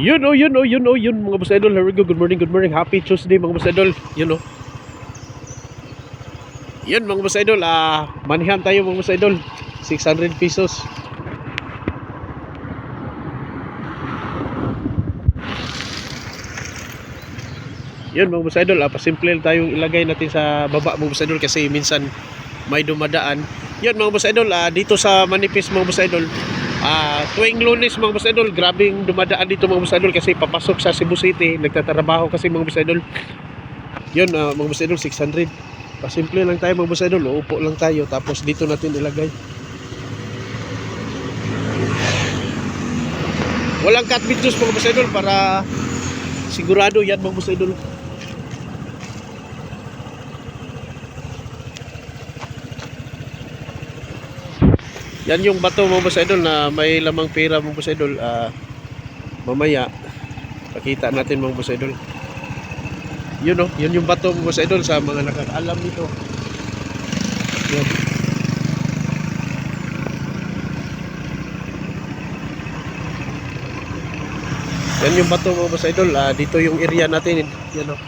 Yun mga boss idol. Here we go. Good morning. Happy Tuesday mga boss idol. Yun oh. Yun mga boss idol. Manihan tayo mga boss idol. 600 pesos. Yun mga boss idol. Pasimple tayong ilagay natin sa baba mga boss idol kasi minsan may dumadaan. Yun mga boss idol. Dito sa Manipis mga boss idol. Tuwing Lunes mga boss idol, grabing dumadaan dito mga boss idol kasi papasok sa Cebu City, nagtatrabaho kasi mga boss idol. Yun mga boss idol, 600. Pasimple lang tayo mga boss idol, uupo lang tayo tapos dito natin ilagay. Walang cut videos mga boss idol para sigurado yan mga boss idol. Yan yung bato mga boss idol na may lamang pera mga boss idol. Mamaya pakita natin mga boss idol. Yun oh, yun yung bato mga boss idol sa mga nakakaalam nito. Yan. Yan yung bato mga boss idol. Dito yung area natin. Yan oh.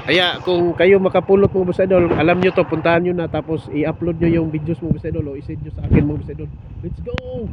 Kaya kung kayo makapulot mga boss idol, alam nyo to, puntahan nyo na tapos i-upload nyo yung videos mga boss idol o i-send nyo sa akin mga boss idol. Let's go!